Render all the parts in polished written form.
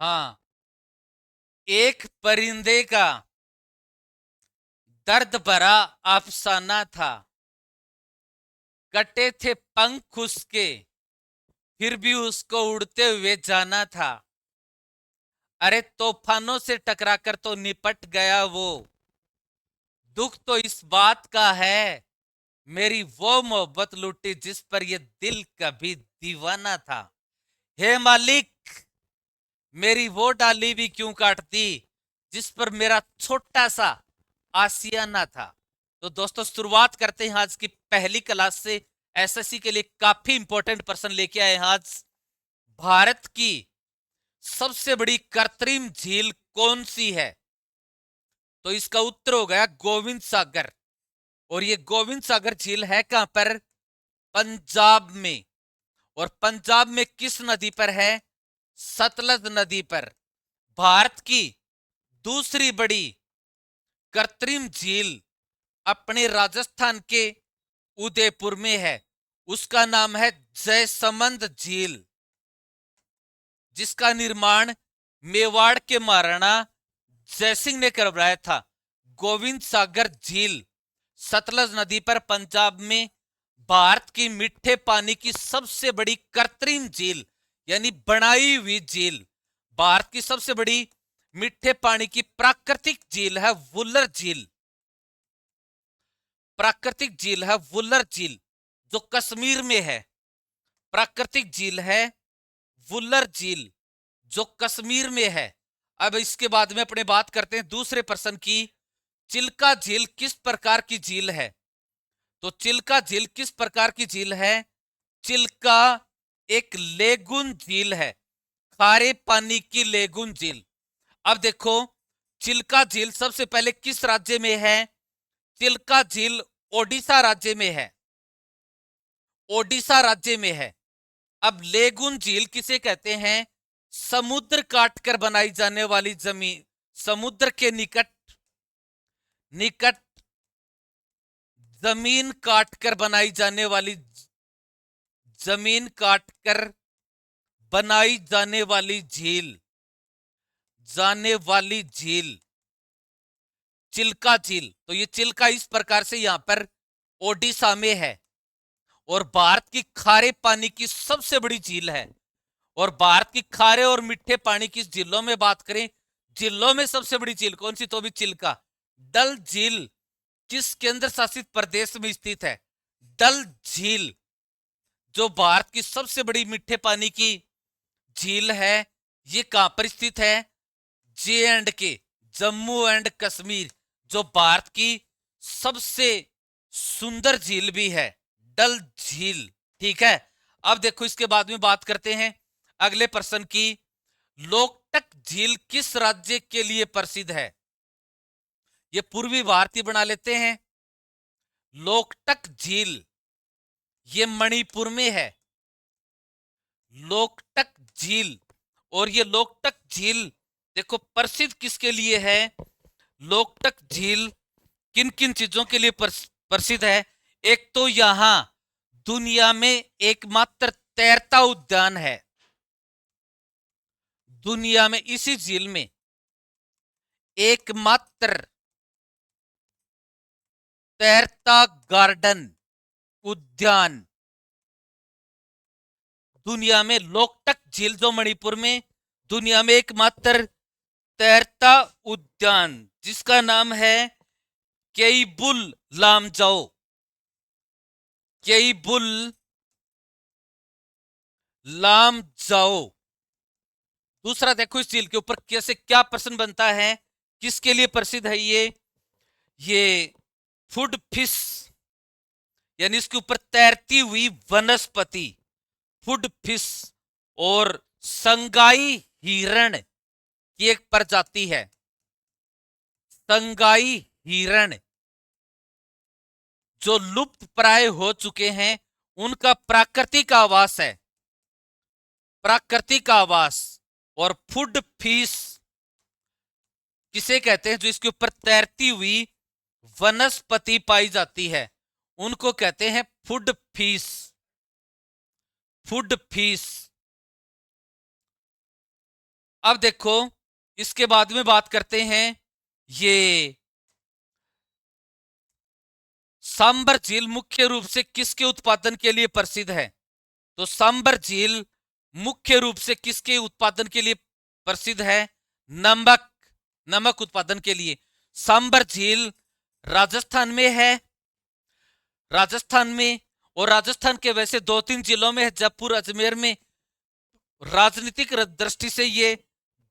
हाँ, एक परिंदे का दर्द भरा अफसाना था। कटे थे पंख उसके, फिर भी उसको उड़ते हुए जाना था। अरे तूफानों से टकराकर तो निपट गया वो। दुख तो इस बात का है, मेरी वो मोहब्बत लूटी जिस पर ये दिल कभी दीवाना था। हे मालिक, मेरी वो डाली भी क्यों काटती जिस पर मेरा छोटा सा आसियाना था। तो दोस्तों, शुरुआत करते हैं आज की पहली क्लास से। एसएससी के लिए काफी इंपॉर्टेंट पर्सन लेके आए हैं आज। भारत की सबसे बड़ी कृत्रिम झील कौन सी है? तो इसका उत्तर हो गया गोविंद सागर। और ये गोविंद सागर झील है कहां पर? पंजाब में। और पंजाब में किस नदी पर है? सतलज नदी पर। भारत की दूसरी बड़ी कृत्रिम झील अपने राजस्थान के उदयपुर में है। उसका नाम है जयसमंद झील, जिसका निर्माण मेवाड़ के महाराणा जयसिंह ने करवाया था। गोविंद सागर झील सतलज नदी पर पंजाब में भारत की मीठे पानी की सबसे बड़ी कृत्रिम झील यानी बनाई हुई झील। भारत की सबसे बड़ी मीठे पानी की प्राकृतिक झील है वुलर झील। प्राकृतिक झील है वुलर झील, जो कश्मीर में है। प्राकृतिक झील है वुलर झील, जो कश्मीर में है। अब इसके बाद में अपने बात करते हैं दूसरे पर्सन की। चिल्का झील किस प्रकार की झील है? तो चिल्का झील किस प्रकार की झील है? चिल्का एक लेगुन झील है, खारे पानी की लेगुन झील। अब देखो, चिल्का झील सबसे पहले किस राज्य में है? चिल्का झील ओडिशा राज्य में है। ओडिशा राज्य में है। अब लेगुन झील किसे कहते हैं? समुद्र काटकर बनाई जाने वाली जमीन, समुद्र के निकट निकट जमीन काटकर बनाई जाने वाली, जमीन काटकर बनाई जाने वाली झील चिल्का झील। तो ये चिल्का इस प्रकार से यहां पर ओडिशा में है और भारत की खारे पानी की सबसे बड़ी झील है। और भारत की खारे और मीठे पानी की झीलों में बात करें, झीलों में सबसे बड़ी झील कौन सी? तो भी चिल्का। डल झील किस केंद्र शासित प्रदेश में स्थित है? डल झील, जो भारत की सबसे बड़ी मीठे पानी की झील है, ये कहां पर स्थित है? जे एंड के, जम्मू एंड कश्मीर, जो भारत की सबसे सुंदर झील भी है, डल झील। ठीक है। अब देखो, इसके बाद में बात करते हैं अगले प्रश्न की। लोकटक झील किस राज्य के लिए प्रसिद्ध है? ये पूर्वी भारतीय बना लेते हैं। लोकटक झील ये मणिपुर में है। लोकटक झील। और ये लोकटक झील देखो प्रसिद्ध किसके लिए है? लोकटक झील किन किन चीजों के लिए प्रसिद्ध है? एक तो यहां दुनिया में एकमात्र तैरता उद्यान है। दुनिया में इसी झील में एकमात्र तैरता गार्डन उद्यान दुनिया में, लोकटक झील जो मणिपुर में, दुनिया में एकमात्र तैरता उद्यान जिसका नाम है केईबुल लामजाओ। केईबुल लामजाओ। दूसरा देखो, इस झील के ऊपर कैसे क्या प्रश्न बनता है, किसके लिए प्रसिद्ध है ये फूड फिश यानी इसके ऊपर तैरती हुई वनस्पति, फूड फिश। और संगाई हिरण की एक प्रजाति है। संगाई हिरण जो लुप्त प्राय हो चुके हैं, उनका प्राकृतिक आवास है, प्राकृतिक आवास। और फूड फिश किसे कहते हैं? जो इसके ऊपर तैरती हुई वनस्पति पाई जाती है, उनको कहते हैं फूड फिश। Food fish. अब देखो इसके बाद में बात करते हैं ये सांबर झील मुख्य रूप से किसके उत्पादन के लिए प्रसिद्ध है? तो सांबर झील मुख्य रूप से किसके उत्पादन के लिए प्रसिद्ध है? नमक, नमक उत्पादन के लिए। सांबर झील राजस्थान में है, राजस्थान में। और राजस्थान के वैसे 2-3 जिलों में है, जयपुर, अजमेर में। राजनीतिक दृष्टि से ये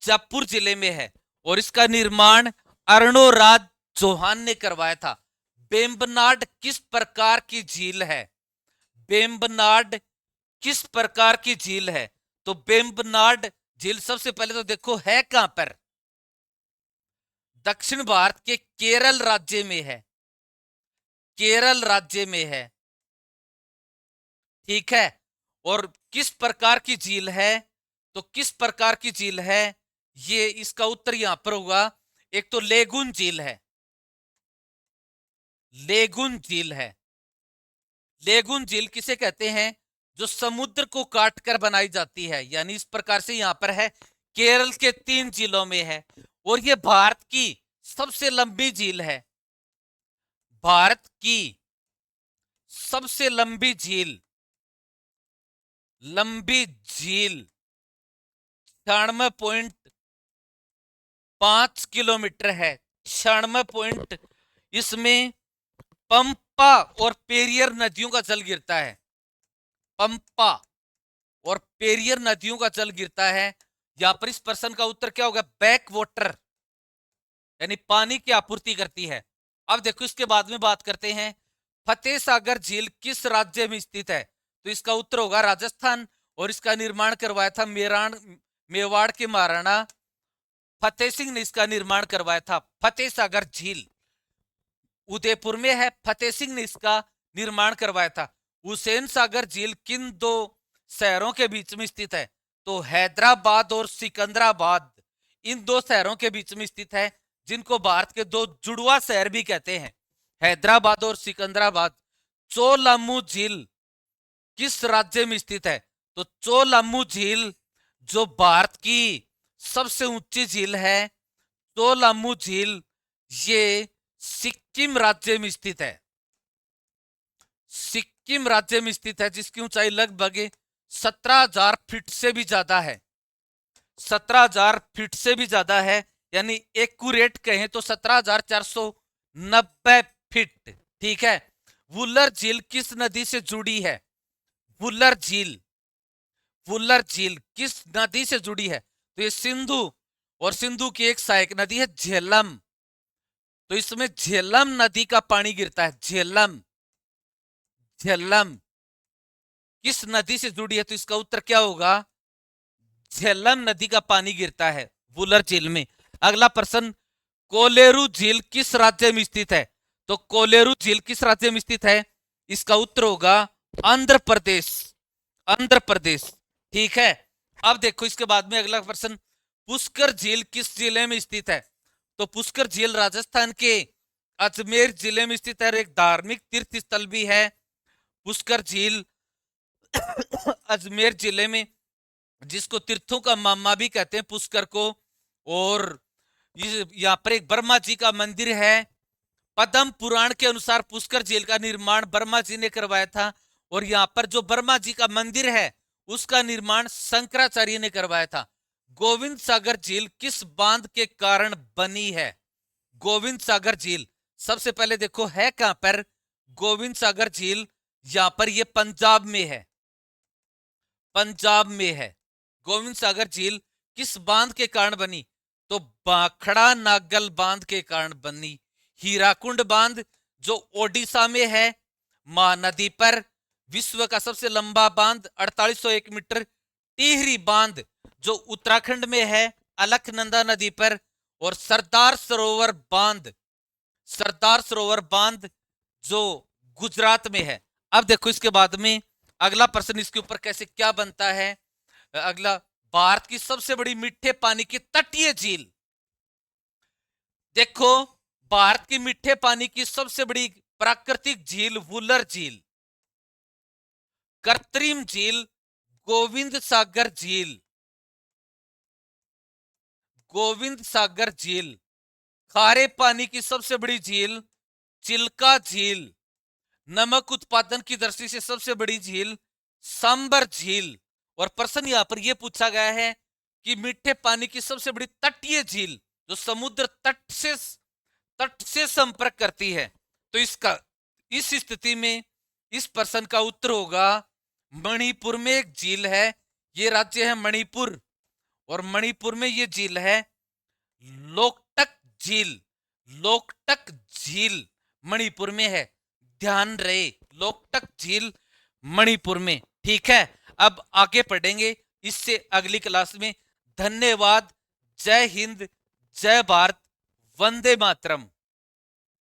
जयपुर जिले में है और इसका निर्माण अर्णोराज चौहान ने करवाया था। बेम्बनाड किस प्रकार की झील है? बेम्बनाड किस प्रकार की झील है? तो बेम्बनाड झील सबसे पहले तो देखो है कहां पर? दक्षिण भारत के केरल राज्य में है, केरल राज्य में है, ठीक है। और किस प्रकार की झील है? तो किस प्रकार की झील है, ये इसका उत्तर यहां पर होगा। एक तो लेगुन झील है, लेगुन झील है। लेगुन झील किसे कहते हैं? जो समुद्र को काटकर बनाई जाती है, यानी इस प्रकार से यहां पर है। केरल के 3 जिलों में है और ये भारत की सबसे लंबी झील है, भारत की सबसे लंबी झील, लंबी झील 96.5 किलोमीटर है, 96 इसमें पंपा और पेरियर नदियों का जल गिरता है, पंपा और पेरियर नदियों का जल गिरता है। यहां पर इस प्रश्न का उत्तर क्या होगा? बैक वाटर, यानी पानी की आपूर्ति करती है। अब देखो इसके बाद में बात करते हैं फतेह सागर झील किस राज्य में स्थित है? तो इसका उत्तर होगा राजस्थान और इसका निर्माण करवाया था मेवाड़ के महाराणा फतेह सिंह ने इसका निर्माण करवाया था। फतेह सागर झील उदयपुर में है, फतेह सिंह ने इसका निर्माण करवाया था। हुसैन सागर झील किन 2 शहरों के बीच में स्थित है? तो हैदराबाद और सिकंदराबाद, इन 2 शहरों के बीच में स्थित है, जिनको भारत के 2 जुड़वा शहर भी कहते हैं, हैदराबाद और सिकंदराबाद। चोलामू झील किस राज्य में स्थित है? तो चोलामू झील जो भारत की सबसे ऊंची झील है, चोलामू झील ये सिक्किम राज्य में स्थित है, सिक्किम राज्य में स्थित है, जिसकी ऊंचाई लगभग 17,000 फीट से भी ज्यादा है, 17,000 फीट से भी ज्यादा है, यानी एक्यूरेट कहें तो 17,490 फीट, ठीक है। वुलर झील किस नदी से जुड़ी है? वुलर झील, वुलर झील किस नदी से जुड़ी है? तो ये सिंधु, और सिंधु की एक सहायक नदी है झेलम, तो इसमें झेलम नदी का पानी गिरता है, झेलम, झेलम किस नदी से जुड़ी है? तो इसका उत्तर क्या होगा? झेलम नदी का पानी गिरता है वुलर झील में। अगला प्रश्न, कोलेरू झील किस राज्य में स्थित है? तो कोलेरू झील किस राज्य में स्थित है? इसका उत्तर होगा आंध्र प्रदेश, आंध्र प्रदेश, ठीक है। अब देखो इसके बाद में अगला प्रश्न, पुष्कर झील किस जिले में स्थित है? तो पुष्कर झील राजस्थान के अजमेर जिले में स्थित है, एक धार्मिक तीर्थ स्थल भी है पुष्कर झील अजमेर जिले में, जिसको तीर्थों का मामा भी कहते हैं पुष्कर को। और यहाँ पर एक ब्रह्मा जी का मंदिर है। पद्म पुराण के अनुसार पुष्कर झील का निर्माण ब्रह्मा जी ने करवाया था और यहाँ पर जो ब्रह्मा जी का मंदिर है उसका निर्माण शंकराचार्य ने करवाया था। गोविंद सागर झील किस बांध के कारण बनी है? गोविंद सागर झील सबसे पहले देखो है कहां पर? गोविंद सागर झील यहां पर, ये पंजाब में है, पंजाब में है। गोविंद सागर झील किस बांध के कारण बनी? तो भाखड़ा नागल बांध के कारण बनी। हीराकुंड बांध जो ओडिशा में है महानदी पर, विश्व का सबसे लंबा बांध 4801 मीटर। टिहरी बांध जो उत्तराखंड में है अलकनंदा नदी पर। और सरदार सरोवर बांध, सरदार सरोवर बांध जो गुजरात में है। अब देखो इसके बाद में अगला प्रश्न, इसके ऊपर कैसे क्या बनता है। अगला, भारत की सबसे बड़ी मीठे पानी की तटीय झील, देखो भारत की मीठे पानी की सबसे बड़ी प्राकृतिक झील वुलर झील, कृत्रिम झील गोविंद सागर झील, गोविंद सागर झील, खारे पानी की सबसे बड़ी झील चिल्का झील, नमक उत्पादन की दृष्टि से सबसे बड़ी झील सांबर झील। और प्रश्न यहां पर यह पूछा गया है कि मीठे पानी की सबसे बड़ी तटीय झील जो समुद्र तट से संपर्क करती है। तो इस स्थिति में इस प्रश्न का उत्तर होगा मणिपुर में एक झील है, ये राज्य है मणिपुर, और मणिपुर में ये झील है लोकटक झील। लोकटक झील मणिपुर में है, ध्यान रहे, लोकटक झील मणिपुर में। ठीक है, अब आगे पढ़ेंगे इससे अगली क्लास में। धन्यवाद। जय हिंद, जय भारत, वंदे मातरम।